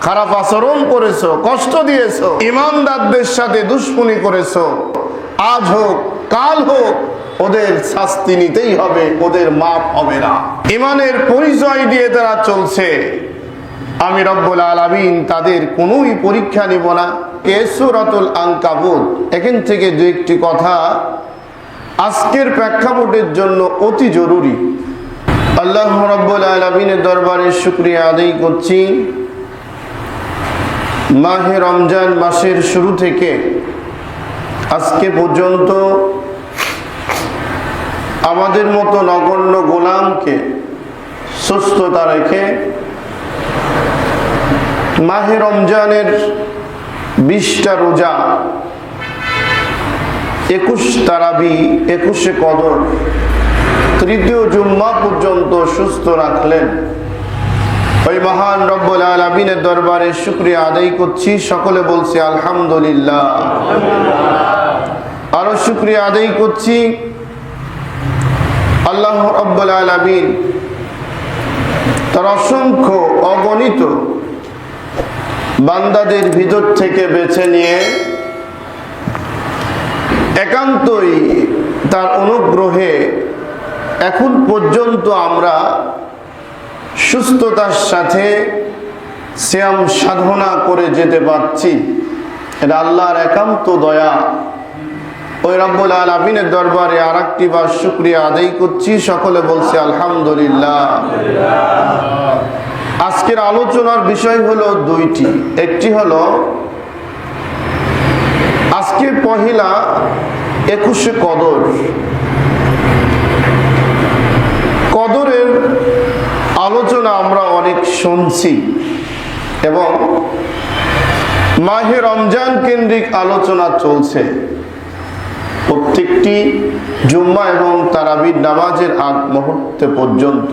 খারাপ আচরণ করেছো, কষ্ট দিয়েছো, ইমানদারদের সাথে দুশমনি করেছো, আজ হোক কাল হোক ওদের শাস্তি নিতেই হবে, ওদের মাফ হবে না। ইমানের পরিচয় দিয়ে তারা চলছে, আমি রব্বুল আলামিন তাদের কোনোই পরীক্ষা নিব না। সূরাতুল আনকাবুত, এখান থেকে দু একটি কথা আজকের প্রেক্ষাপটের জন্য অতি জরুরি। আল্লাহ রব্বুল আলামিনের দরবারে শুকরিয়া আদায় করছি, মাহে রমজান মাসের শুরু থেকে আজকে পর্যন্ত আমাদের মতো নগণ্য গোলামকে সুস্থতা রেখে মাহে রমজানের 20টা রোজা, 21 তারাবি, 21 কদর, তৃতীয় জুম্মা পর্যন্ত সুস্থ রাখলেন। ওই মহান রব্বুল আলামিনের দরবারে শুকরিয়া আদায় করছি, সকলে বলছি আলহামদুলিল্লাহ। আরো শুকরিয়া আদায় করছি আল্লাহ রব্বুল আলামিন তার অসংখ্য অগণিত বান্দাদের ভিতর থেকে বেছে নিয়ে একান্তই তার অনুগ্রহে এখন পর্যন্ত আমরা সুস্থতার সাথে সিয়াম সাধনা করে যেতে পারছি। এটা আল্লাহর একান্ত দয়া। ওই রব্বুল আলামিনের দরবারে আরেকটি বার শুকরিয়া আদায় করছি, সকলে বলছে আলহামদুলিল্লাহ। আজকের আলোচনার বিষয় হলো দুইটি। একটি হলো আজকে পহিলা 21 কদর। কদরের আলোচনা আমরা অনেক শুনছি এবং মাহে রমজান কেন্দ্রিক আলোচনা চলছে প্রত্যেকটি জুম্মা এবং তারাবির নামাজের আগ মুহূর্তে পর্যন্ত।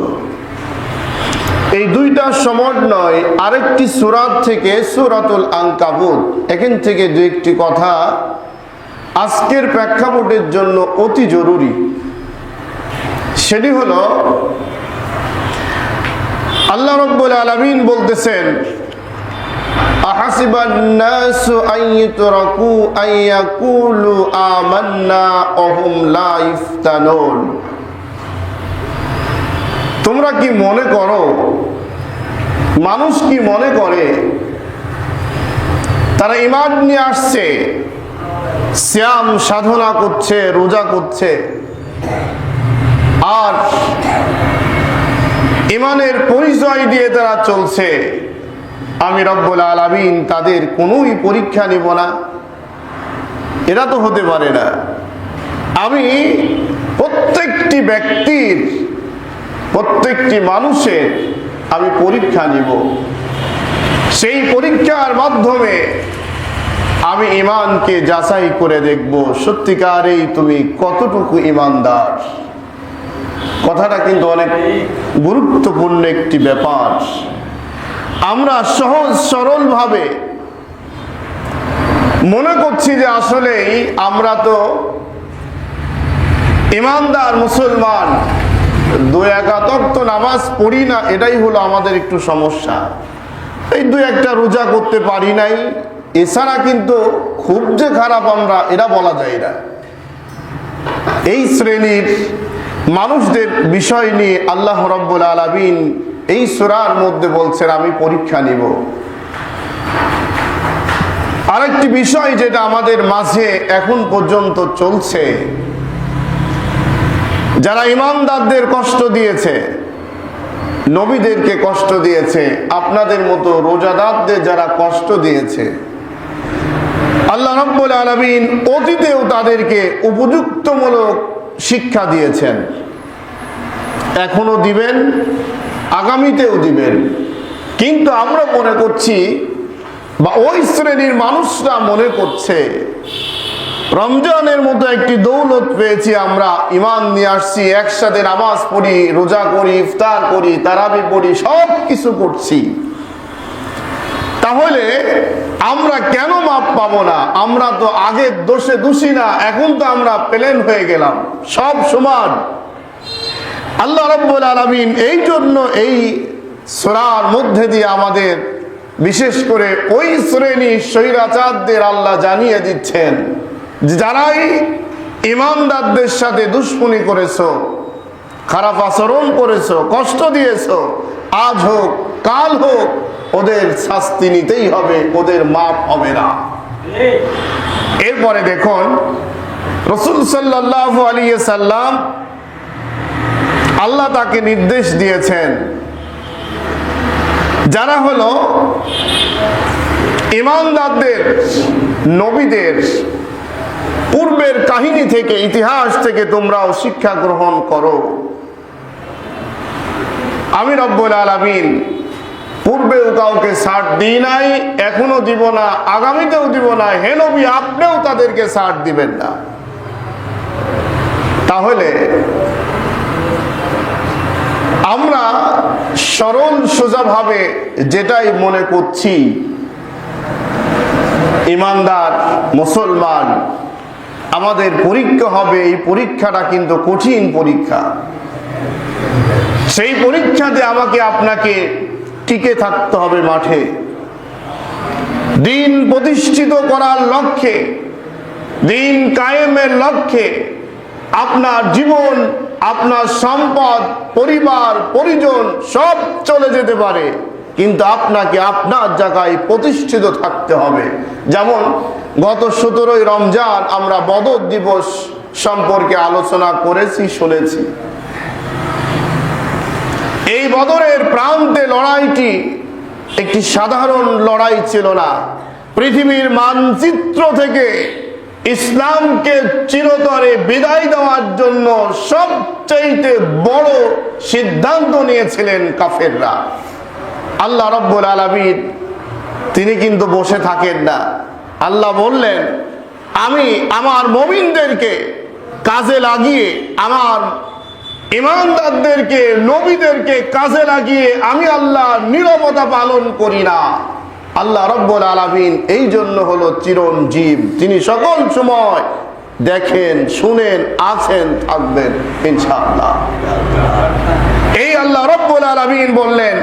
এই দুইটা সমন্বয় আরেকটি সূরা থেকে, সূরাতুল আনকাবুত, এখান থেকে দু একটি কথা আজকের প্রেক্ষাপটের জন্য অতি জরুরি। সেটি হলো আল্লাহ রাব্বুল আলামিন বলতেছেন, আহাসিবান নাসু আইয়ুতরাকু আইয়াকুলু আমান্না ওয়া হুম লা ইফতানুন। তোমরা কি মনে করো, মানুষ কি মনে করে তারা ঈমান নিয়ে আসছে, সিয়াম সাধনা করছে, রোজা করছে, আর ঈমানের পরিচয় দিয়ে তারা চলছে, আমি রব্বুল আলামিন তাদের কোনোই পরীক্ষা নিব না? এটা তো হতে পারে না। আমি প্রত্যেকটি ব্যক্তির, প্রত্যেকটি মানুষের আমি পরীক্ষা নিব। সেই পরীক্ষার মাধ্যমে আমি ঈমানকে যাচাই করে দেখব, সত্যিকারেই তুমি কতটুকু ঈমানদার। কথাটা কিন্তু অনেক গুরুত্বপূর্ণ একটি ব্যাপার। আমরা সহজ সরল ভাবে মনে করছি যে আসলেই আমরা তো ঈমানদার মুসলমান, 2-1 ওয়াক্ত নামাজ পড়ি না, এটাই হলো আমাদের একটু সমস্যা। এই 2-1টা রোজা করতে পারি নাই, এছাড়া কিন্তু খুব যে খারাপ আমরা, এটা বলা যায় না। এই শ্রেণীর মানুষদের বিষয় নিয়ে আল্লাহ রাব্বুল আলামিন এই সূরার মধ্যে বলছেন আমি পরীক্ষা নিব। আরেকটি বিষয় যেটা আমাদের মাঝে এখন পর্যন্ত চলছে, যারা ঈমানদারদের কষ্ট দিয়েছে, নবীদেরকে কষ্ট দিয়েছে, আপনাদের মতো রোজাদারদের যারা কষ্ট দিয়েছে, আল্লাহ রাব্বুল আলামিন অতীতেও তাদেরকে উপযুক্তমূলক শিক্ষা দিয়েছেন, এখনো দিবেন, আগামীতেও দিবেন। কিন্তু আমরা মনে করছি, বা ওই শ্রেণীর মানুষরা মনে করছে, রমজানের মতো একটি দৌলত পেয়েছি, আমরা ঈমান নিয়ে আসছি, একসাথে নামাজ পড়ি, রোজা করি, ইফতার করি, তারাবি পড়ি, সব কিছু করছি, তাহলে আমরা কেন মাপ পাবো না? আমরা তো আগের দোষে দোষী না, এখন তো আমরা প্লেন হয়ে গেলাম, সব সমান। আল্লাহ রাব্বুল আলামিন এই জন্য এই সূরার মধ্যে দিয়ে আমাদের বিশেষ করে ওই শ্রেণী স্বৈরাচারদের আল্লাহ জানিয়ে দিচ্ছেন যে যারাই ইমানদারদের সাথে দুশমনি করেছো, খারাপ আচরণ করেছো, কষ্ট দিয়েছো, আজ হোক কাল হোক ওদের শাস্তি নিতেই হবে, ওদের মাপ হবে না। এরপরে দেখুন রাসূল সাল্লাল্লাহু আলাইহি সাল্লাম আল্লাহ তাকে নির্দেশ দিয়েছেন যারা হলো ঈমানদারদের, নবীদের পূর্বের কাহিনী থেকে, ইতিহাস থেকে তোমরাও শিক্ষা গ্রহণ করো। আমি রব্বুল আলামিন পূর্বেও কাউকে ছাড় দিই নাই, এখনো দিব না, আগামীতেও দিব না। হে নবী, আপনিও তাদেরকে ছাড় দিবেন না। তাহলে আমরা সরল সোজাভাবে যেটাই মনে করছি, ইমানদার মুসলমান আমাদের পরীক্ষা হবে, এই পরীক্ষাটা কিন্তু কঠিন পরীক্ষা। সেই পরীক্ষাতে আমাকে আপনাকে টিকে থাকতে হবে মাঠে, দিন প্রতিষ্ঠিত করার লক্ষ্যে, দিন কায়েমের লক্ষ্যে। আপনার জীবন, আপনার সম্পদ, পরিবার পরিজন সব চলে যেতে পারে, কিন্তু আপনাকে আপনার জায়গায় প্রতিষ্ঠিত থাকতে হবে। যেমন গত 17ই রমজান আমরা বদর দিবস সম্পর্কে আলোচনা করেছি, শুনেছি। এই বদরের প্রান্তে লড়াইটি একটি সাধারণ লড়াই ছিল না। পৃথিবীর মানচিত্র থেকে ইসলামকে চিরতরে বিদায় দেওয়ার জন্য সবচেয়ে বড় সিদ্ধান্ত নিয়েছিলেন কাফেররা। আল্লাহ রাব্বুল আলামিন তিনি কিন্তু বসে থাকেন না। আল্লাহ বললেন, আমি আমার মুমিনদেরকে কাজে লাগিয়ে, আমার ঈমানদারদেরকে, নবীদেরকে কাজে লাগিয়ে আমি আল্লাহ নীরবতা পালন করি না। আল্লাহ রাব্বুল আলামিন এই জন্য হলো চিরঞ্জীব, তিনি সকল সময় দেখেন, শুনেন, আছেন, থাকবেন ইনশাআল্লাহ। এই আল্লাহ রাব্বুল আলামিন বললেন,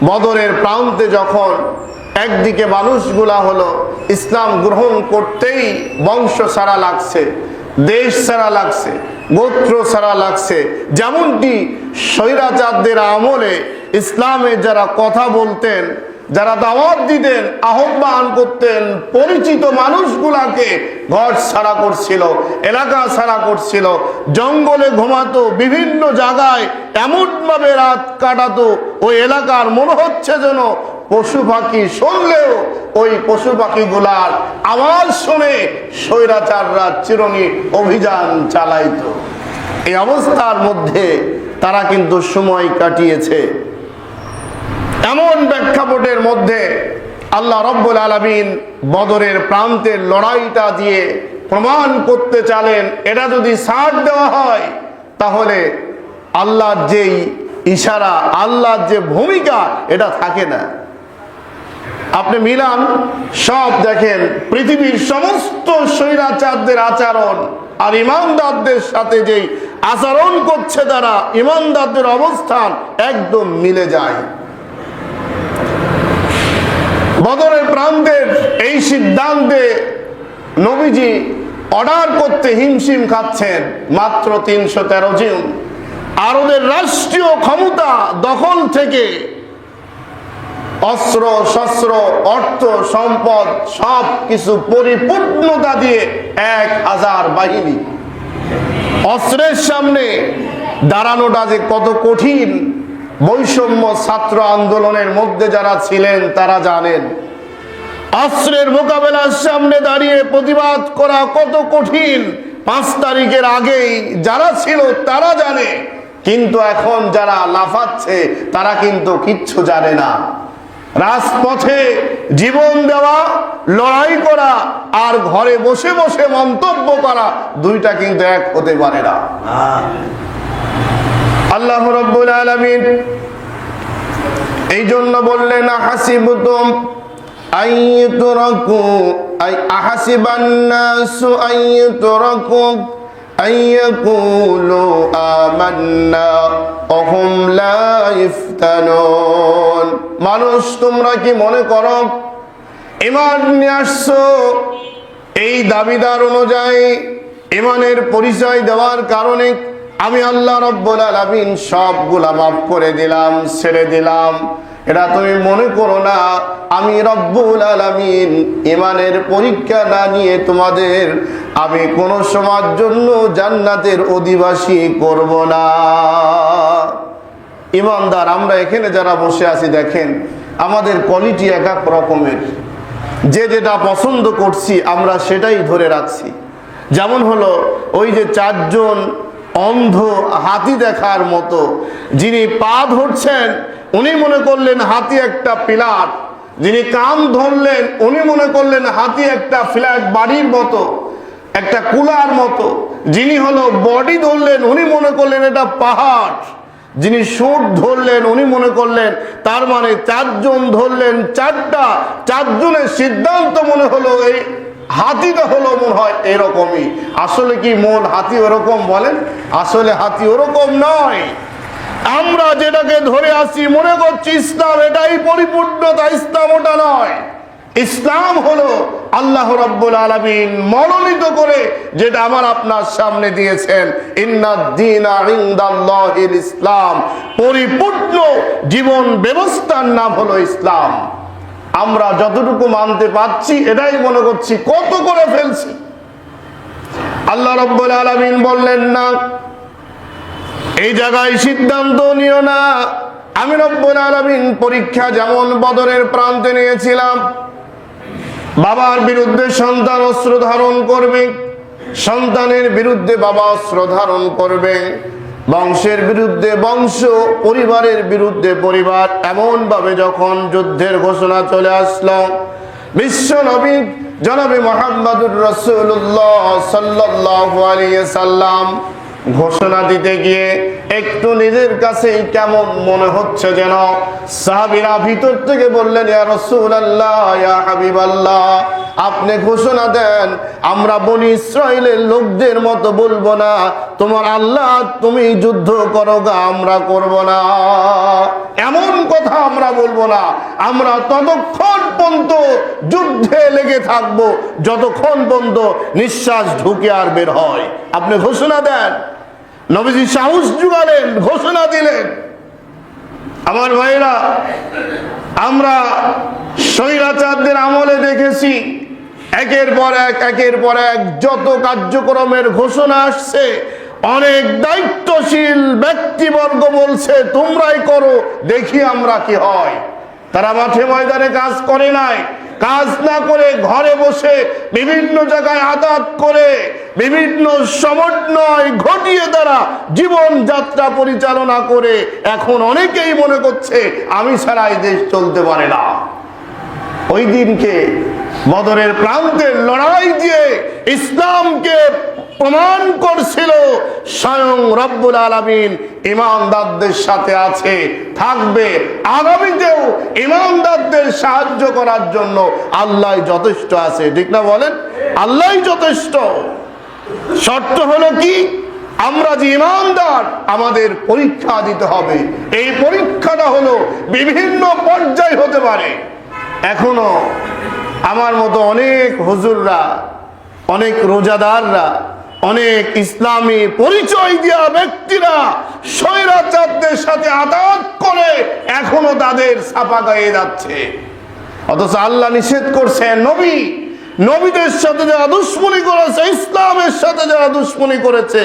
বদরের প্রান্তে যখন একদিকে মানুষগুলা হলো ইসলাম গ্রহণ করতেই বংশ ছাড়া লাগছে, দেশ ছাড়া লাগছে, গোত্র ছাড়া লাগছে, যেমনটি স্বৈরাচারদের আমলে ইসলামে যারা কথা বলতেন, যারা দাওয়াত দিতেন, আহ্বান করতেন, পরিচিত মানুষগুলাকে ঘর ছাড়া করছিল, এলাকা ছাড়া করছিল, জঙ্গলে ঘুমাতো, বিভিন্ন জায়গায় এমনভাবে রাত কাটাতো, ওই এলাকার মনে হচ্ছে যেন পশু পাখি শুনলেও ওই পশু পাখিগুলার আওয়াজ শুনে স্বৈরাচাররা চিরুনি অভিযান চালাইতো। এই অবস্থার মধ্যে তারা কিন্তু সময় কাটিয়েছে। এমন প্রেক্ষাপটের মধ্যে আল্লাহ রাব্বুল আলামিন বদরের প্রান্তের লড়াইটা দিয়ে প্রমাণ করতে চালেন, এটা যদি ছাড় দেওয়া হয় তাহলে আল্লাহর যেই ইশারা, আল্লাহর যে ভূমিকা, এটা থাকে না। আপনি মিলান সব দেখেন, পৃথিবীর সমস্ত স্বৈরাচারদের আচরণ আর ঈমানদারদের সাথে যেই আচরণ করছে তারা, ঈমানদারদের অবস্থান একদম মিলে যায়। বদরের প্রান্তের এই সিদ্ধান্তে নবীজি অর্ডার করতে হিমশিম খাচ্ছেন। মাত্র 313 জন। আর ওদের রাষ্ট্রীয় ক্ষমতা দখল থেকে অস্ত্র শস্ত্র, অর্থ সম্পদ সব কিছু পরিপূর্ণতা দিয়ে 1000 বাহিনী। অস্ত্রের সামনে দাঁড়ানোটা যে কত কঠিন, বৈষম্য ছাত্র আন্দোলনের মধ্যে যারা ছিলেন তারা জানেন। অস্ত্রের মোকাবেলার সামনে দাঁড়িয়ে প্রতিবাদ করা কত কঠিন 5 তারিখের আগেই যারা ছিল তারা জানে, কিন্তু এখন যারা লাফাচ্ছে তারা কিন্তু কিচ্ছু জানে না। রাজপথে জীবন দেওয়া, লড়াই করা আর ঘরে বসে বসে মন্তব্য করা, দুইটা কিন্তু এক হতে পারে না। আল্লাহ রাব্বুল আলামিন এই জন্য বললেন, আহাসিবতুম আইয়ুতরাকু আহাসিবান নাসু আইয়ুতরাকু أن يقولوا آمنا وهم لا يفتنون। মানুষ তোমরা কি মনে করো ঈমান নিয়ে আসছো, এই দাবিদার অনুযায়ী ঈমানের পরিচয় দেওয়ার কারণে আমি আল্লাহ রাব্বুল আলামিন সবগুলা মাফ করে দিলাম, ছেড়ে দিলাম, এটা তুমি মনে করো না। আমি রব্বুল আলামিন ঈমানের পরীক্ষা না নিয়ে তোমাদের আমি কোন সময়ের জন্য জান্নাতের অধিবাসী করব না। ঈমানদার আমরা এখানে যারা বসে আছি দেখেন আমাদের কোয়ালিটি এক এক রকমের, যে যেটা পছন্দ করছি আমরা সেটাই ধরে রাখছি। যেমন হলো ওই যে চারজন অন্ধ হাতি দেখার মতো, যিনি পা ধরছেন উনি মনে করলেন হাতি একটা পিলার, যিনি কান ধরলেন উনি মনে করলেন হাতি একটা ফ্ল্যাট বাড়ির মতো, একটা কুলার মতো, যিনি হলো বডি ধরলেন উনি মনে করলেন এটা পাহাড়, যিনি সুট ধরলেন উনি মনে করলেন তার মানে চারজন ধরলেন চারটা, চারজনের সিদ্ধান্ত মনে হলো এই হাতিটা হলো মনে হয় এরকমই। আসলে কি মন হাতি ওরকম বলেন? আসলে হাতি ওরকম নয়। আমরা যেটাকে ধরে আসি মনে করছি ইসলাম এটাই পরিপূর্ণতা, ইসলাম ওটা নয়। ইসলাম হলো আল্লাহ রাব্বুল আলামিন মনোনীত করে যেটা আমার আপনার সামনে দিয়েছেন, ইন্নাদ-দীনা ইনদাল্লাহিল ইসলাম, পরিপূর্ণ জীবন ব্যবস্থার নাম হলো ইসলাম। আমরা যতটুকু মানতে পারছি এটাই মনে করছি কত করে ফেলছি। আল্লাহ রাব্বুল আলামিন বললেন না এই জায়গায় সিদ্ধান্ত নিও না। আমি রব্বুল আলামিন পরীক্ষা যেমন বদরের প্রান্তে নিয়েছিলাম, বাবার বিরুদ্ধে সন্তান অস্ত্র ধারণ করবে, সন্তানের বিরুদ্ধে বাবা অস্ত্র ধারণ করবে, বংশের বিরুদ্ধে বংশ, পরিবারের বিরুদ্ধে পরিবার, এমন ভাবে যখন যুদ্ধের ঘোষণা চলে আসলো, বিশ্ব নবী জনাবে মুহাম্মদুর রাসূলুল্লাহ সাল্লাল্লাহু আলাইহি সাল্লাম ঘোষণা দিতে গিয়ে একটু নিজের কাছেই কেমন মনে হচ্ছে যেন। সাহাবীরা ভিতর থেকে বললেন, ইয়া রাসূলুল্লাহ, ইয়া হাবিবাল্লাহ, আপনি ঘোষণা দেন, আমরা বনি ইসরাইলের লোকদের মতো বলবো না তোমার আল্লাহ তুমি যুদ্ধ করো গা, আমরা করব না, এমন কথা আমরা বলবো না। আমরা ততক্ষণ পর্যন্ত যুদ্ধে লেগে থাকবো যতক্ষণ পর্যন্ত নিঃশ্বাস ঢুকে আর বের হয়। আপনি ঘোষণা দেন। নবীজি সাহস জুগালেন, ঘোষণা দিলেন। আমার ভাইরা, আমরা স্বৈরাচারদের আমলে দেখেছি একের পর এক যত কার্যক্রমের ঘোষণা আসছে, অনেক দায়িত্বশীল ব্যক্তিবর্গ বলছে তোমরাই করো, দেখি আমরা কি হয়। তারা মাঠে ময়দানে কাজ করে নাই, কাজ না করে ঘরে বসে বিভিন্ন জায়গায় আদাত করে বিভিন্ন সমন্বয় ঘটিয়ে তারা জীবন যাত্রা পরিচালনা করে এখন অনেকেই মনে করছে আমি ছাড়া এই দেশ চলতে পারে না। ওই দিনকে বদরের প্রান্তের লড়াই দিয়ে ইসলামকে প্রমাণ করছিল স্বয়ং রব্বুল আলামিন ঈমানদারদের সাথে আছে, থাকবে, আগামীতেও ঈমানদারদের সাহায্য করার জন্য আল্লাহ যথেষ্ট আছে। ঠিক না বলেন? আল্লাহ যথেষ্ট। শর্ত হলো কি? আমরা যে ঈমানদার আমাদের পরীক্ষা দিতে হবে। এই পরীক্ষাটা হলো বিভিন্ন পর্যায় হতে পারে। এখনো আমার মতো অনেক হুজুররা, অনেক রোজাদাররা, অনেক ইসলামী পরিচয় দেওয়া ব্যক্তিরা স্বৈরাচারদের সাথে আদাত করে এখনো তাদের ছাপা গায়ে যাচ্ছে। অথচ আল্লাহ নিষেধ করছেন, নবীদের সাথে যারা দুশ্মনী করেছে, ইসলামের সাথে যারা দুশ্মনী করেছে,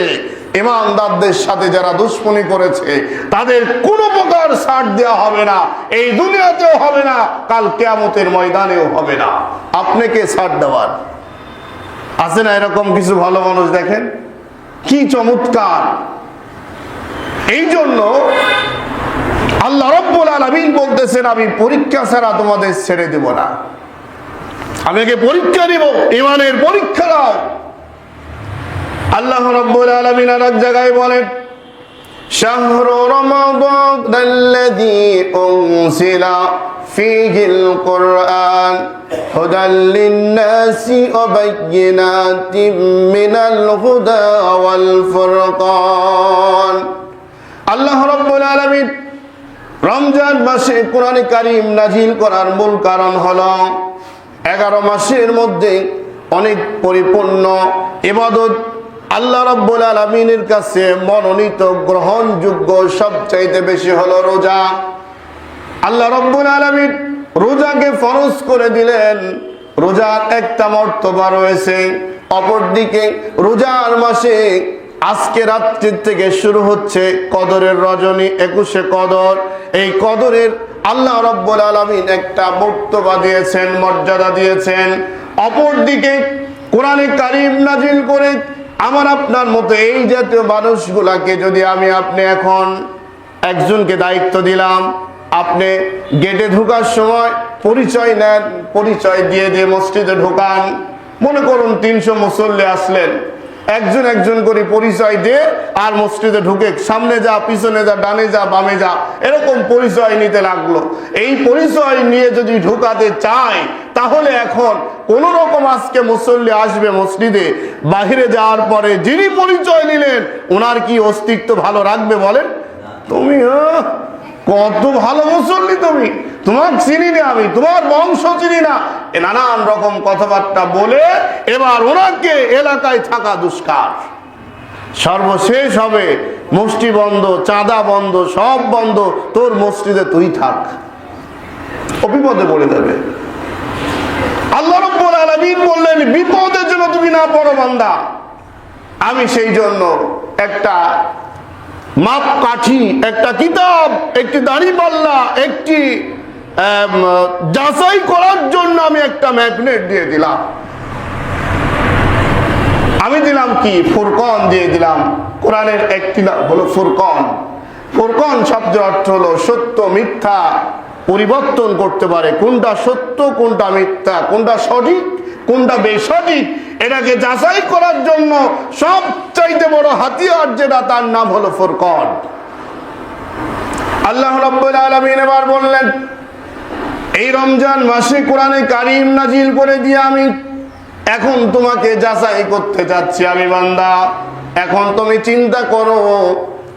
ঈমানদারদের সাথে যারা দুশ্মনী করেছে, তাদের কোনো প্রকার ছাড় দেওয়া হবে না। এই দুনিয়াতেও হবে না, কাল কিয়ামতের ময়দানেও হবে না। আপনাকে ছাড় দেওয়ার আছে না? এরকম কিছু ভালো মানুষ দেখেন কি চমৎকার। এই জন্য আল্লাহ রাব্বুল আলামিন বলতেছেন, আমি পরীক্ষা ছাড়া তোমাদের ছেড়ে দেব না। আমি একে পরীক্ষা দিব, ঈমানের পরীক্ষা দাও। আল্লাহ রাব্বুল আলামিন আর এক জায়গায় বলেন, শাহরু রমাদানাল্লাযী উনজিলা ফীহিল কুরআন হুদাল লিন-নাসি ওয়া বায়্যিনাতিম মিনাল হুদা ওয়াল ফুরকান। আল্লাহ রাব্বুল আলামিন রমজান মাসে কোরআন কারীম নাজিল করার মূল কারণ হলো 11 মাসের মধ্যে অনেক পরিপূর্ণ ইবাদত আল্লাহ রাব্বুল আলামিনের কাছে মনোনীত গ্রহণযোগ্য সবচাইতে বেশি হলো রোজা। আল্লাহ রাব্বুল আলামিন রোজাকে ফরজ করে দিলেন। রোজার একটা মর্তবা রয়েছে। অপরদিকে রোজার মাসে আজকে রাত্রি থেকে শুরু হচ্ছে কদরের রজনী, 21শে কদর। এই কদরের আল্লাহ রাব্বুল আলামিন একটা মর্তবা দিয়েছেন, মর্যাদা দিয়েছেন। অপরদিকে কোরআনে কারীম নাজিল করে আমার আপনার মতো এই জাতীয় মানুষগুলাকে যদি আপনি এখন একজনকে দায়িত্ব দিলাম, আপনি গেটে ঢোকার সময় পরিচয় নেন, পরিচয় দিয়ে মসজিদে ঢোকান। মনে করুন 300 মুসল্লি আসলেন, একজন একজন করে পরিচয় দিয়ে আর মসজিদে ঢুকে সামনে যা, পিছনে যা, ডানে যা, বামে যা, এরকম পরিচয় নিতে লাগলো। এই পরিচয় নিয়ে যদি ঢুকাতে চায় তাহলে এখন কোন রকম আজকে মুসল্লি আসবে মসজিদে, বাহিরে যাওয়ার পরে যিনি পরিচয় নিলেন ওনার কি অস্তিত্ব ভালো রাখবে বলেন? তুমি কত ভালো মুসল্লি, তুমি, তোমার চিনি না আমি, তোমার বংশ চিনি না, নানান রকম কথাবার্তা বলে এবার ওনাকে এলাকায় থাকা দুষ্কার। সর্বশেষ হবে মুষ্টি বন্ধ, চাঁদা বন্ধ, সব বন্ধ, তোর মসজিদে তুই থাক। বিপদে পড়ে যাবে। আল্লাহ রাব্বুল আলামিন বললেন বিপদে যেন তুমি না পড়ো বান্দা। আমি সেই জন্য একটা মাপকাঠি, একটা কিতাব, একটি দাঁড়িপাল্লা, একটি যাচাই করার জন্য আমি একটা ম্যাগনেট দিয়ে দিলাম। আমি দিলাম কি? ফুরকান দিয়ে দিলাম। কোরআনের একটি নাম হলো ফুরকান। ফুরকান শব্দের অর্থ হলো সত্য মিথ্যা পরিবর্তন করতে পারে, কোনটা সত্য, কোনটা মিথ্যা, কোনটা সঠিক, কোনটা বেসঠিক, এটাকে যাচাই করার জন্য সবচাইতে বড় হাতিয়ার যেটা, তার নাম হলো ফুরকান। আল্লাহ রাব্বুল আলামিন এবার বললেন এই রমজান মাসে কোরআনে কারীম নাজিল করে দিয়ে আমি এখন তোমাকে যাচাই করতে যাচ্ছি। আমি বান্দা, এখন তুমি চিন্তা করো,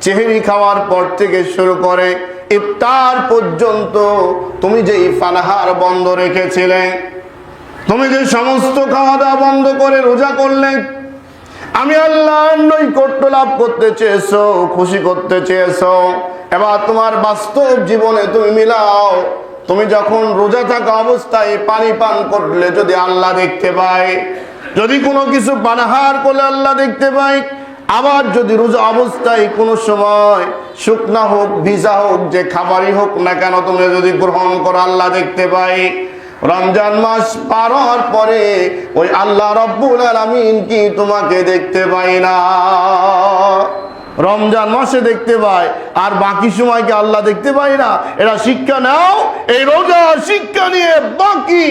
সেহরি খাওয়ার পর থেকে শুরু করে ইফতার পর্যন্ত তুমি যে পানাহার বন্ধ রেখেছিলে, তুমি যে সমস্ত খাওয়া দাওয়া বন্ধ করে রোজা করলে, আমি আল্লাহর নৈকট্য লাভ করতে চেয়েছো, খুশি করতে চেয়েছো। এবার তোমার বাস্তব জীবনে তুমি মিলাও। তুমি যখন রোজা থাকা অবস্থায় পানি পান করলে যদি আল্লাহ দেখতে পায়, যদি কোনো কিছু পানাহার করলে আল্লাহ দেখতে পায়, আবার যদি রোজা অবস্থায় কোনো সময় শুকনা হোক, ভিজা হোক, যে খাবারই হোক না কেন তুমি যদি গ্রহণ করো আল্লাহ দেখতে পাই। রমজান মাস পার হওয়ার পরে ওই আল্লাহ রাব্বুল আলামিন কি তোমাকে দেখতে পাই না? রমজান মাসে দেখতে পায়, আর বাকি সময়কে আল্লাহ দেখতে পায় না। এরা শিক্ষা নাও, এই রোজা শিক্ষা নিয়ে বাকি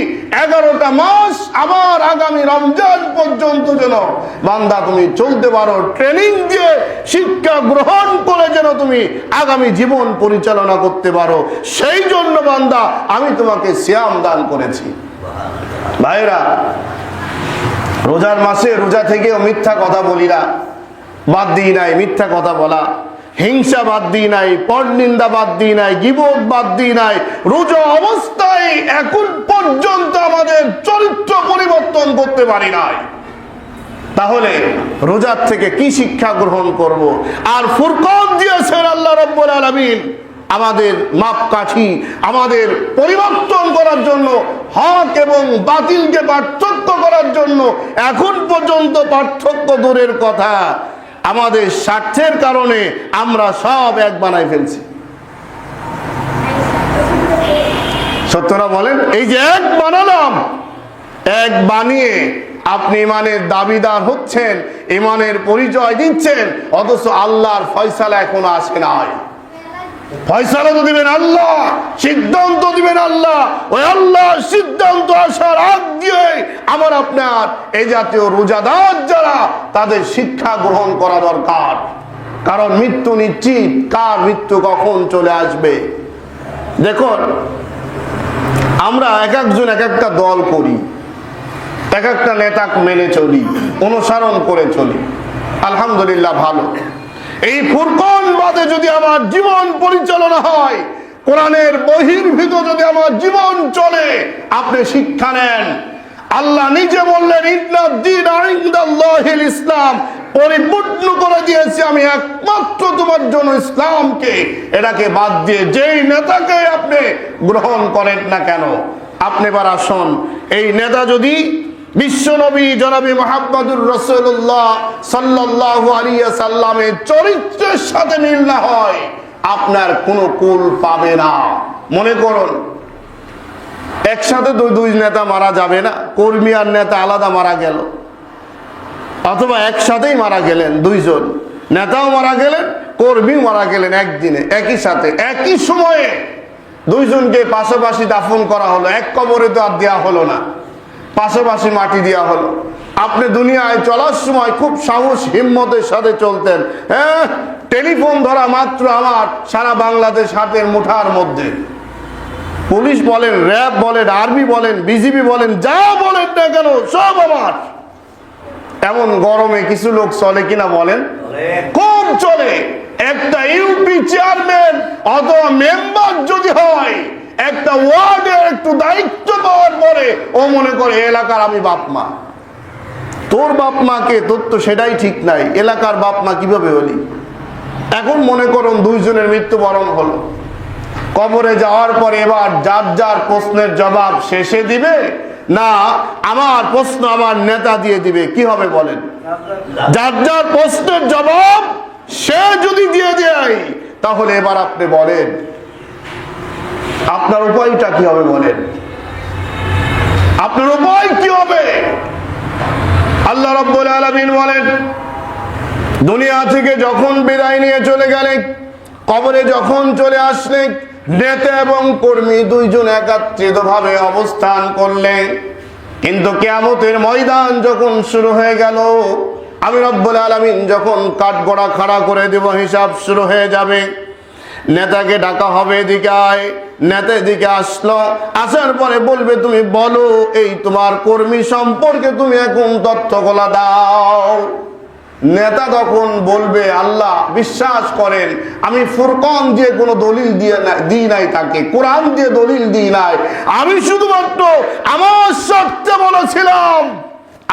11টা মাস আবার আগামী রমজান পর্যন্ত যেন বান্দা তুমি চলতে পারো, ট্রেনিং দিয়ে শিক্ষা গ্রহণ করে যেন তুমি আগামী জীবন পরিচালনা করতে পারো। সেই জন্য বান্দা আমি তোমাকে সিয়াম দান করেছি। ভাইরা, রোজার মাসে রোজা থেকেও মিথ্যা কথা বলি না, বাদ দিই নাই। মিথ্যা কথা বলা, হিংসা বাদ দিই নাই, পরনিন্দা বাদ দিই নাই, গীবত বাদ দিই নাই। রোজা অবস্থায় এখন পর্যন্ত আমাদের চরিত্র পরিবর্তন করতে পারি নাই। তাহলে রোজার থেকে কি শিক্ষা গ্রহণ করব? আর ফুরকান দিয়েছেন আল্লাহ রাব্বুল আলামিন আমাদের মাপকাঠি, আমাদের পরিবর্তন করার জন্য, হক এবং বাতিলকে পার্থক্য করার জন্য। এখন পর্যন্ত পার্থক্য দূরের কথা, আমাদের স্বার্থের কারণে আমরা সব এক বানাই ফেলছি। সত্যরা বলেন, এই যে এক বানালাম, এক বানিয়ে আপনি ইমানের দাবিদার হচ্ছেন, ইমানের পরিচয় দিচ্ছেন, অথচ আল্লাহর ফয়সালা এখনো আসে নাই। ফয়সালা তো দিবেন আল্লাহ, সিদ্ধান্ত দিবেন আল্লাহ। ওই আল্লাহ সিদ্ধান্ত আসার আগ দিয়ে আমার আপনার এই জাতীয় রোজাদার যারা, তাদের শিক্ষা গ্রহণ করা দরকার। কারণ মৃত্যু নিশ্চিত, কার মৃত্যু কখন চলে আসবে। দেখুন আমরা এক একজন এক একটা দল করি, এক একটা নেতা মেনে চলি, অনুসরণ করে চলি। আলহামদুলিল্লাহ ভালো। এই ফুরকান বাদে যদি আমার জীবন পরিচালনা হয়, কোরআনের বহির্ভূত যদি আমার জীবন চলে, আপনি শিক্ষা নেন। আল্লাহ নিজে বললেন ইন্নাদ-দীন ইনদাল্লাহিল ইসলাম, পরিপূর্ণ করে দিয়েছি আমি একমাত্র তোমার জন্য ইসলামকে। এটাকে বাদ দিয়ে যেই নেতাকে আপনি গ্রহণ করেন না কেন, আপনি এবার আসুন, এই নেতা যদি বিশ্বনবী জনাবি মুহাম্মদুর রাসূলুল্লাহ সাল্লাল্লাহু আলাইহি সাল্লামের চরিত্রের সাথে মিল না হয়, আপনার কোনো কুল পাবে না। মনে করুন একসাথে দুই নেতা মারা যাবে না, কর্মী আর নেতা আলাদা মারা গেল, অথবা একসাথেই মারা গেলেন দুইজন, নেতাও মারা গেলেন কর্মীও মারা গেলেন একদিনে, একই সাথে একই সময়ে দুইজনকে পাশাপাশি দাফন করা হলো। এক কবরে তো আর দেওয়া হলো না, পাশাপাশি মাটি দেওয়া হলো। আপনি দুনিয়ায় চলার সময় খুব সাহস হিম্মতের সাথে চলতেন। হ্যাঁ, টেলিফোন ধরা মাত্র আমার সারা বাংলাদেশ হাতের মুঠার মধ্যে। পুলিশ বলেন, র্যাব বলেন, আর্মি বলেন, বিজিবি বলেন, যা বলেন না কেন সব আমার। এমন গরমে কিছু লোক চলে কিনা বলেন? খুব চলে। একটা ইউপি চেয়ারম্যান অথবা মেম্বার যদি হয়, একটা ওয়ার্ডের একটু দায়িত্ব পাওয়ার পরে ও মনে করে এলাকার আমি বাপ মা। তোর বাপ মাকে, তোর তো সেটাই ঠিক নাই, এলাকার বাপ মা কিভাবে হলি? এখন মনে করুন দুইজনের মৃত্যুবরণ হলো, কবরে যাওয়ার পরে এবার যার যার প্রশ্নের জবাব শেষে দিবে না আমার প্রশ্ন আমার নেতা দিয়ে দিবে? কি হবে বলেন? যার যার প্রশ্নের জবাব সে যদি দিয়ে দেয়, তাহলে এবার আপনি বলেন আপনার উপায়টা কি হবে? বলেন আপনার উপায় কি হবে? আল্লাহ রাব্বুল আলামিন বলেন, দুনিয়া থেকে যখন বিদায় নিয়ে চলে গেলেন, কবরে যখন চলে আসলেন, নেতা এবং কর্মী দুইজন একত্রিত ভাবে অবস্থান করলেন। কিন্তু কিয়ামতের ময়দান যখন শুরু হয়ে গেল, আমি রব্বুল আলামিন যখন কাঠগড়া খাড়া করে দেব, হিসাব শুরু হয়ে যাবে। নেতাকে ডাকা হবে, এদিকে আয়। নেতা এদিকে আসলো, আসার পরে বলবে তুমি বলো এই তোমার কর্মী সম্পর্কে তুমি এখন তথ্যগুলা দাও। নেতা তখন বলবে আল্লাহ বিশ্বাস করেন আমি ফুরকান দিয়ে কোনো দলিল দিই নাই, তাকে কোরআন দিয়ে দলিল দিই নাই, আমি শুধুমাত্র আমার সত্যে বলেছিলাম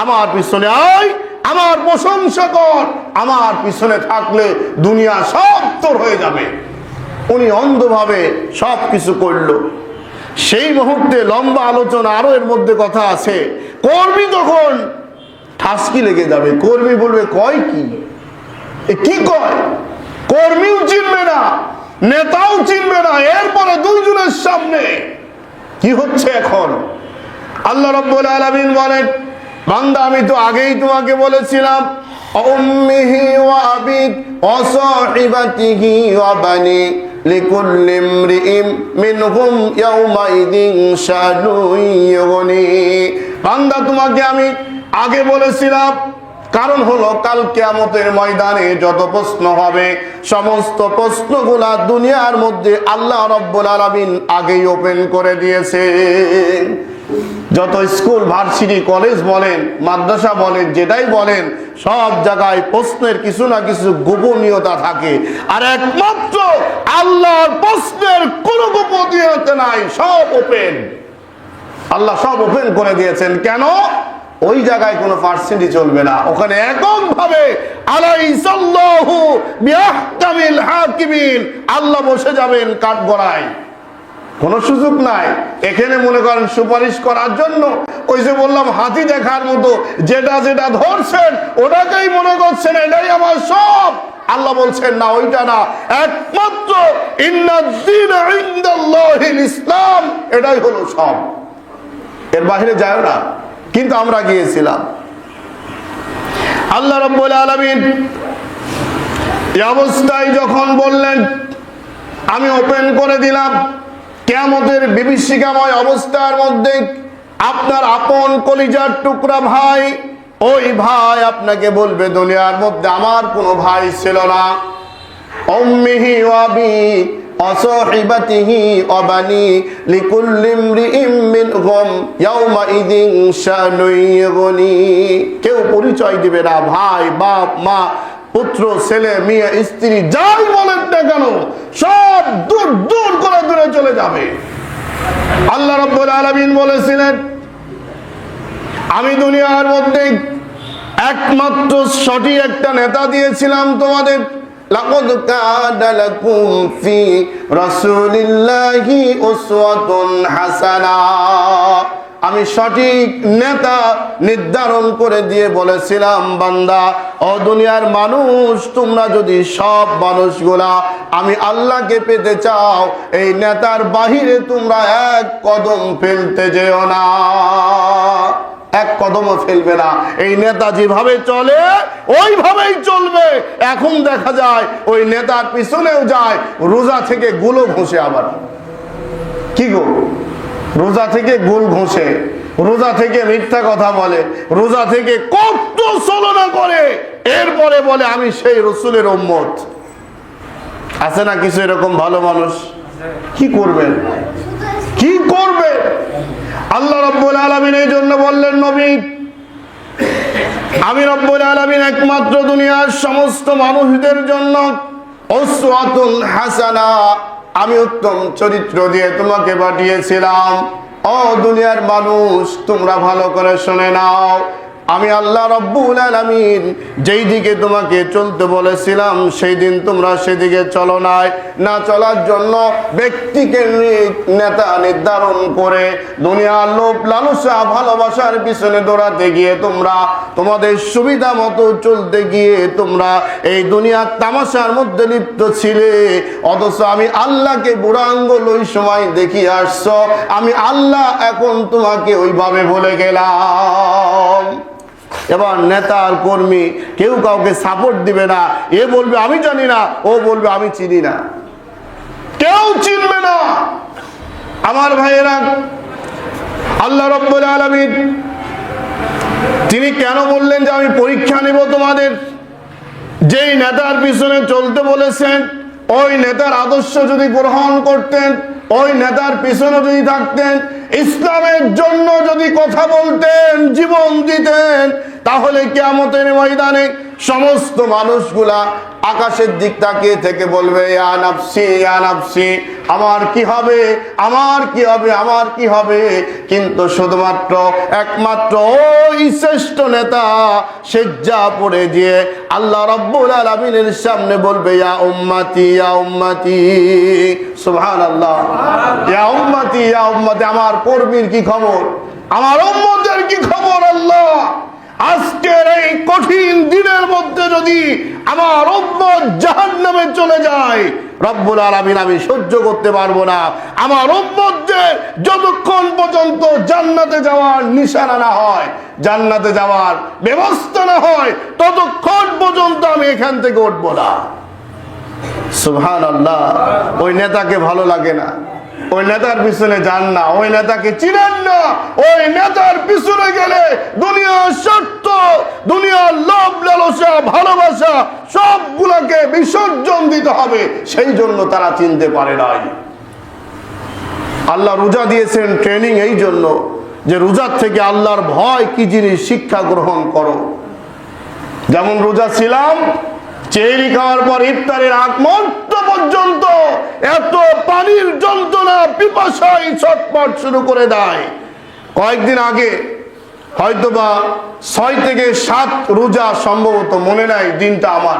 আমার পিছনে আয়, আমার প্রশংসা কর, আমার পিছনে থাকলে দুনিয়া সব তোর হয়ে যাবে। উনি অন্ধভাবে সব কিছু করলো। সেই মুহূর্তে লম্বা আলোচনা, আরো এর মধ্যে কথা আছে। কর্মী তখন ঠাসকি লেগে যাবে। কর্মী বলবে কয় কি, কি কয়? কর্মীও চিনবে না, নেতাও চিনবে না। এরপরে দুইজনের সামনে কি হচ্ছে এখন? আল্লাহ রাব্বুল আলামিন বলেন, বান্দা আমি তো আগেই তোমাকে বলেছিলাম উম্মিহি ওয়া আবিক ওয়া সাহিবাতিহি ওয়া বানি লিকুল্লি ইমরিইম মিনহুম ইয়াউমাইদিন শানুন ইউগনি। বান্দা তোমাকে আমি আগে বলেছিলাম, কারণ হলো কাল কিয়ামতের ময়দানে যত প্রশ্ন হবে সমস্ত প্রশ্নগুলা দুনিয়ার মধ্যে আল্লাহ রাব্বুল আলামিন আগেই ওপেন করে দিয়েছে। যত স্কুল, ভার্সিটি, কলেজ বলেন, মাদ্রাসা বলেন, যেটাই বলেন, সব জায়গায় প্রশ্নের কিছু না কিছু গোপনীয়তা থাকে। আর একমাত্র আল্লাহর প্রশ্নের কোনো গোপনীয়তা নাই, সব ওপেন। আল্লাহ সব ওপেন করে দিয়েছেন। কেন? ওই জায়গায় কোনো পার্সেন্টই চলবে না। ওখানে এককভাবে আলাইসাল্লাহু বিআহকামিল হাকিমিন, আল্লাহ বসে যাবেন কাঠগড়ায়, কোনো সুযোগ নাই। এখানে মনে করেন সুপারিশ করার জন্য ওই যে বললাম হাতি দেখার মতো যেটা যেটা ধরছেন ওটাকেই মনে করছেন এটাই আমার সব। আল্লাহ বলছেন না, ওইটা না, একমাত্র ইন্নাদ-দীন ইনদাল্লাহিল ইসলাম, এটাই হলো সব, এর বাইরে যায় না। কিন্তু আমরা গিয়েছিলাম। আল্লাহ রাব্বুল আলামিন এই অবস্থায় যখন বললেন আমি ওপেন করে দিলাম, কিয়ামতের বিভীষিকাময় অবস্থার মধ্যে আপনার আপন কলিজার টুকরা ভাই, ওই ভাই আপনাকে বলবে দুনিয়ার মধ্যে আমার কোনো ভাই ছিল না। উম্মিহি ওয়া আবি وصاحبته وبنيه لكل امرئ منهم يومئذ شأن يغنيه। কেউ পরিচয় দিবে না, ভাই, বাপ, মা, পুত্র, ছেলে, মেয়ে, স্ত্রী, যাই বলেন না কেন সব দূর দূর করে দূরে চলে যাবে। আল্লাহ রাব্বুল আলামিন বলেছিলেন, আমি দুনিয়ার মধ্যে একমাত্র সঠিক একটা নেতা দিয়েছিলাম তোমাদের। লাকাদ কানা লাকুম ফি রাসূলিল্লাহি উসওয়াতুন হাসানা। আমি সঠিক নেতা নির্ধারণ করে দিয়ে বলেছিলাম, বান্দা ও দুনিয়ার মানুষ, তোমরা যদি সব মানুষগুলা আমি আল্লাহকে পেতে চাও, এই নেতার বাহিরে তোমরা এক কদম ফেলতে যেও না, এক কদমও ফেলবে না। এই নেতা যেভাবে চলে ওইভাবেই চলবে। এখন দেখা যায় ওই নেতার পিছনেও যায়, রোজা থেকে গুলো ঘষে। আবার কি গো, রোজা থেকে গুল ঘষে, রোজা থেকে মিথ্যা কথা বলে, রোজা থেকে কত ছলনা করে, এরপরে বলে আমি সেই রসুলের উম্মত। আছে না কিছু এরকম ভালো মানুষ? কি করবেন, কি করবে? আল্লাহ রাব্বুল আলামিন এই জন্য বললেন, নবী, আমি রব্বুল আলামিন একমাত্র দুনিয়ার সমস্ত মানুষদের জন্য উসওয়াতুন হাসানা, আমি উত্তম চরিত্র দিয়ে তোমাকে পাঠিয়েছিলাম। ও দুনিয়ার মানুষ, তোমরা ভালো করে শুনে নাও, আমি আল্লাহ রাব্বুল আলামিন যেই দিকে তোমাকে চলতে বলেছিলাম সেই দিন তোমরা সেদিকে চলো নাই। না চলার জন্য ব্যক্তিকে নেতা নির্ধারণ করে দুনিয়ার লোভ লালসা ভালোবাসার পিছনে দৌড়াতে গিয়ে তোমরা তোমাদের সুবিধা মতো চলতে গিয়ে তোমরা এই দুনিয়ার তামাশার মধ্যে লিপ্ত ছিলে। অথচ আমি আল্লাহকে বুড়া আঙ্গুল ওই সময় দেখিয়ে আসছো, আমি আল্লাহ এখন তোমাকে ওইভাবে বলে গেলাম। এবার নেতা আর কর্মী কেউ কাউকে সাপোর্ট দিবে না। এ বলবে আমি জানি না, ও বলবে আমি চিনি না, কেউ চিনবে না। আমার ভাইয়েরা, আল্লাহ রাব্বুল আলামিন তিনি কেন বললেন যে আমি পরীক্ষা নেব তোমাদের? যেই নেতার পিছনে চলতে বলেছেন ওই নেতার আদর্শ যদি গ্রহণ করতেন, ওই নেতার পিছনে যদি থাকতেন, ইসলামের জন্য যদি কথা বলতেন, জীবন দিতেন, তাহলে কিয়ামতের ময়দানে সমস্ত মানুষগুলা আকাশের দিক তাকিয়ে থেকে বলবে, ইয়া নাফসি, ইয়া নাফসি, আমার কি হবে, আমার কি হবে, আমার কি হবে। কিন্তু শুধুমাত্র একমাত্র ওই শ্রেষ্ঠ নেতা সেজ্জা পড়ে দিয়ে আল্লাহ রাব্বুল আলামিনের সামনে বলবে, ইয়া উম্মতি, ইয়া উম্মতি, সুবহানাল্লাহ, ইয়া উম্মতি, ইয়া উম্মতি, আমার কর্মীর কি খবর, আমার উম্মতের কি খবর। আল্লাহ, আজকের এই কঠিন দিনের মধ্যে যদি আমার উম্মত জাহান্নামে চলে যায়, রব্বুল আলামিন আমি সহ্য করতে পারবো না। আমার উম্মতদের যতক্ষণ পর্যন্ত জান্নাতে যাওয়ার নিশানা না হয়, জান্নাতে যাওয়ার ব্যবস্থা না হয়, ততক্ষণ পর্যন্ত আমি এখান থেকে উঠবো না। সুবহানাল্লাহ। ওই নেতাকে ভালো লাগে না, ওই নেতার পিছনে যান না, ওই নেতাকে চিনেন না। ওই নেতার পিছনে গেলে দুনিয়ার স্বার্থ, দুনিয়ার লোভ লালসা ভালোবাসা সবগুলোকে বিসর্জন দিতে হবে, সেই জন্য তারা চিনতে পারে নাই। আল্লাহ রোজা দিয়েছেন ট্রেনিং এই জন্য যে রোজার থেকে আল্লাহর ভয় কি জিনিস শিক্ষা গ্রহণ করো। যেমন রোজা ছিলাম, চেহারি খাওয়ার পর ইফতারের আগ মুহূর্ত পর্যন্ত এত পানির যন্ত্রণা, পিপাসায় ছটফট শুরু করে দেয়। কয়েকদিন আগে হয়তোবা 6 থেকে 7 রোজা, সম্ভবত মনে নাই দিনটা আমার,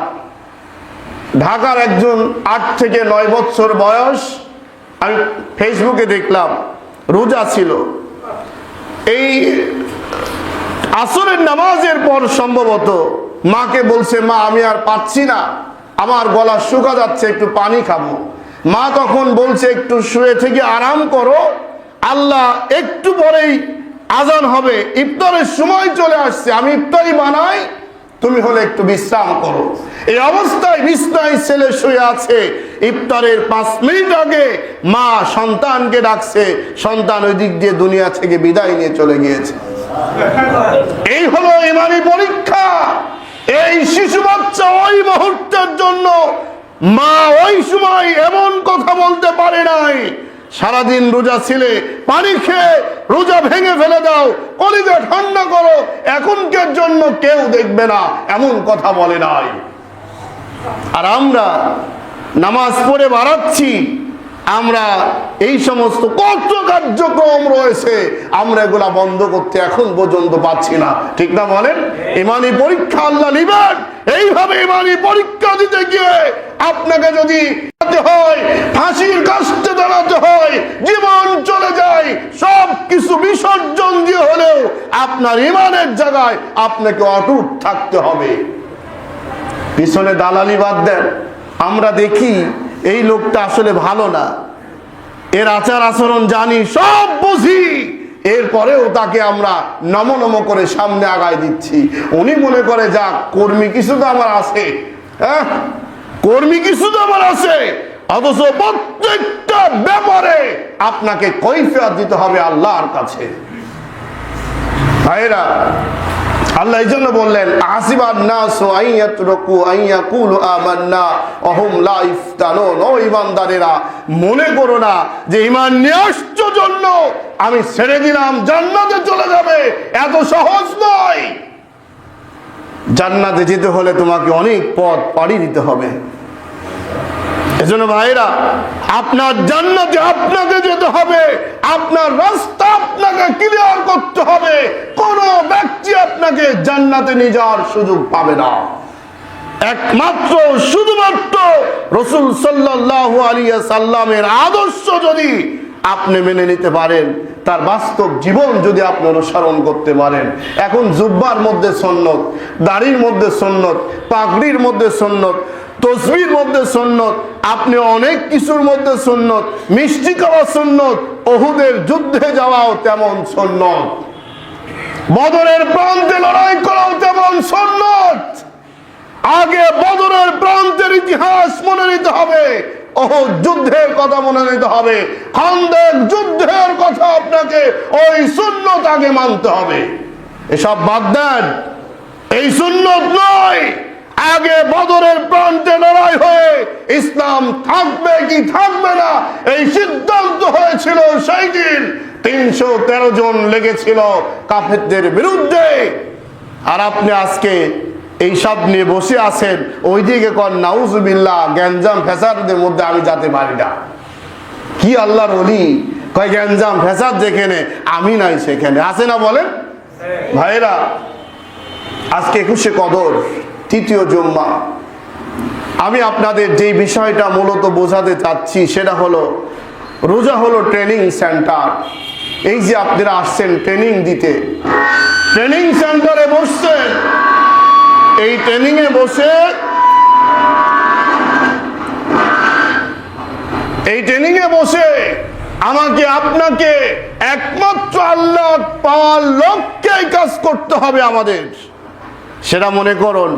ঢাকার একজন 8 থেকে 9 বছর বয়স, আমি ফেসবুকে দেখলাম রোজা ছিল। এই আসরের নামাজের পর সম্ভবত মাকে বলছে, মা আমি আর পাচ্ছি না, আমার গলা শুকা যাচ্ছে, একটু পানি খাবো। মা তখন বলছে, একটু শুয়ে থেকে আরাম করো, আল্লাহ একটু পরেই আজান হবে, ইফতারের সময় চলে আসছে, আমি ইফতারি বানাই, তুমি হলে একটু বিশ্রাম করো। এই অবস্থায় বিছনায় ছেলে শুয়ে আছে। ইফতারের 5 মিনিট আগে মা সন্তানকে ডাকছে, সন্তান ওই দিক দিয়ে দুনিয়া থেকে বিদায় নিয়ে চলে গিয়েছে। এই হলো ইমানি পরীক্ষা। এই শিশু বাচ্চা ওই মুহূর্তের জন্য মা ওই সময় এমন কথা বলতে পারে নাই, সারাদিন রোজা ছিলে, পানি খেয়ে রোজা ভেঙে ফেলে দাও, কলিজা ঠান্ডা করো, এখনকার জন্য কেউ দেখবে না, এমন কথা বলে নাই। আর আমরা নামাজ পড়ে বাড়াচ্ছি, আমরা এই সমস্ত কত কার্যক্রম রয়েছে, আমরা এগুলা বন্ধ করতে এখন পর্যন্ত পাচ্ছি না, ঠিক না বলেন? ইমানি পরীক্ষা আল্লাহ নিবেন। এইভাবে ইমানি পরীক্ষা দিতে গিয়ে আপনাকে যদি হয়, ফাঁসির কাস্তে দাঁড়াতে হয়, জীবন চলে যায়, সব কিছু বিসর্জন দিয়ে হলেও আপনার ইমানের জায়গায় আপনাকে অটুট থাকতে হবে। পিছনে দালালি বাদ দেন, আমরা দেখি এই লোকটা আসলে ভালো না, এর আচার আচরণ জানি, সব বুঝি, এরপরেও তাকে আমরা নম করে সামনে আগায় দিচ্ছি। উনি মনে করে যাক, কর্মী কিছু তো আমার আছে, হ্যাঁ, কর্মী কিছু তো আমার আছে, অথচ প্রত্যেকটা ব্যাপারে আপনাকে কৈফিয়ত দিতে হবে আল্লাহর কাছে। ভাইরা, আল্লাহ এই জন্য বললেন, আসিবান নাসু আইয়াতরকু আইয়াকুলু আমান্না ওহুম লা ইফতানুন। ও ঈমানদারেরা, মনে করো না যে ঈমান নিয়ে আসছো জন্য আমি ছেড়ে দিলাম জান্নাতে চলে যাবে, এত সহজ নয়। জান্নাতে যেতে হলে তোমাকে অনেক পথ পাড়ি দিতে হবে। এজন্য ভাইরা, আপনার জান্নাতে আপনাকে যেতে হবে, আপনার রাস্তা আপনাকে ক্লিয়ার করতে হবে। কোন ব্যক্তি আপনাকে জান্নাতে নিয়ে যাওয়ার সুযোগ পাবে না, একমাত্র শুধুমাত্র রাসূল সাল্লাল্লাহু আলাইহি সাল্লামের আদর্শ যদি আপনি মেনে নিতে পারেন, তার বাস্তব জীবন যদি আপনি অনুসরণ করতে পারেন। এখন জুব্বার মধ্যে সুন্নত, দাড়ির মধ্যে সুন্নত, পাগড়ির মধ্যে সুন্নত, তসবির মধ্যে সুন্নত, আপনি অনেক কিছুর মধ্যে সুন্নত, মিষ্টি খাওয়া সুন্নত, উহুদের যুদ্ধে যাওয়াও তেমন সুন্নত, বদরের প্রান্তে লড়াই করাও তেমন সুন্নত। আগে বদরের প্রান্তের ইতিহাস মনে নিতে হবে, উহুদ যুদ্ধের কথা মনে নিতে হবে, খান্দাক যুদ্ধের কথা আপনাকে ওই সুন্নত আগে মানতে হবে। এসব বাদ দেন, এই সুন্নত নয়। আগে বদরের প্রান্তে লড়াই হয়ে ইসলাম থাকবে কি থাকবে না এই সিদ্ধান্ত হয়েছিল। সেই দিন 313 জন লেগেছিল কাফেরদের বিরুদ্ধে। আর আপনি আজকে এই সব নিয়ে বসে আছেন, ওইদিকে কর নাউজুবিল্লাহ, গ্যাঞ্জাম ফ্যাসাদের মধ্যে আমি যেতে পারি না। কি আল্লাহর ওলি কয় গ্যাঞ্জাম ফ্যাসাদ যেখানে আমি নাই সেখানে, আছে না বলেন? ভাইরা, আজকে 21শে কদর, তৃতীয় জুম্মা। আমি আপনাদের যে বিষয়টা মূলত বোঝাতে চাচ্ছি সেটা হলো, রোজা হলো ট্রেনিং সেন্টার। এই যে আপনারা আসছেন ট্রেনিং দিতে, ট্রেনিং সেন্টারে বসছেন, এই ট্রেনিং এ বসে আমাকে আপনাকে একমাত্র আল্লাহ পাওয়ার লক্ষ্যে কাজ করতে হবে আমাদের। সেটা মনে করুন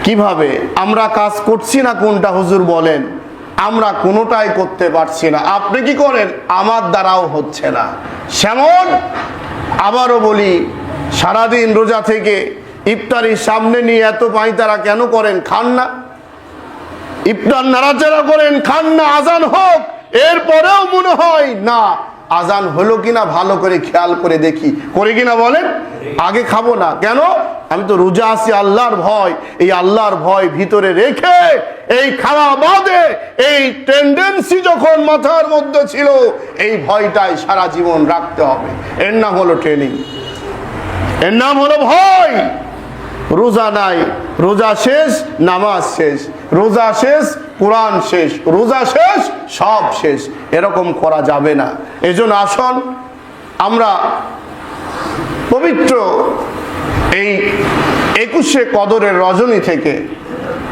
কিভাবে আমরা কাজ করছি না, কোনটা হুজুর বলেন? আমরা কোনোটাই করতে পারছি না। আপনি কি করেন? আমার দ্বারাও হচ্ছে না। সেমন আবারও বলি, সারাদিন রোজা থেকে ইফতারির সামনে নিয়ে এত পাঁইতারা কেন করেন? খান না? ইফতার নাড়াচাড়া করেন, খান না? আজান হোক, এরপরেও মনে হয় না আজান হলো কিনা ভালো করে খেয়াল করে দেখি, করে কিনা বলেন? আগে খাবো না কেন? আমি তো রোজা আছি আল্লাহর ভয়। এই আল্লাহর ভয় ভিতরে রেখে এই খাওয়া বাদে এই টেন্ডেন্সি যখন মাথার মধ্যে ছিল, এই ভয়টাই সারা জীবন রাখতে হবে। এর নাম হলো ট্রেনিং, এর নাম হলো ভয়। রোজা নাই, রোজা শেষ, নামাজ শেষ, রোজা শেষ, কোরআন শেষ, রোজা শেষ, সব শেষ। এরকম করা যাবে না। এজন্য আসুন আমরা পবিত্র এই 21শে কদরের রজনী থেকে,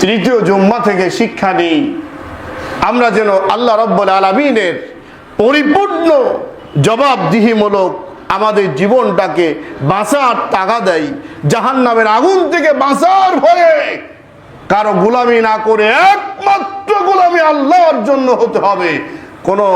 তৃতীয় জুম্মা থেকে শিক্ষা নিই, আমরা যেন আল্লাহ রাব্বুল আলামিনের পরিপূর্ণ জবাবদিহিমূলক আমাদের জীবনটাকে বাঁচার টাকা দেয়, জাহান্নামের আগুন থেকে বাঁচার ভয়ে কারো গোলামি না করে একমাত্র গোলামি আল্লাহর জন্য হতে হবে। কোনো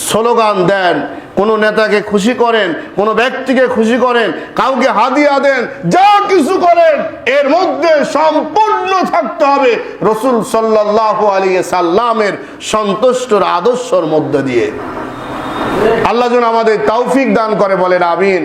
স্লোগান দেন, কোনো নেতাকে খুশি করেন, কোনো ব্যক্তিকে খুশি করেন, কাউকে হাদিয়া দেন, যা কিছু করেন এর মধ্যে সম্পূর্ণ থাকতে হবে রাসূল সাল্লাল্লাহু আলাইহি সাল্লামের সন্তুষ্টর আদর্শের মধ্য দিয়ে। আল্লাহ যেন আমাদের তৌফিক দান করে, বলেন আমিন।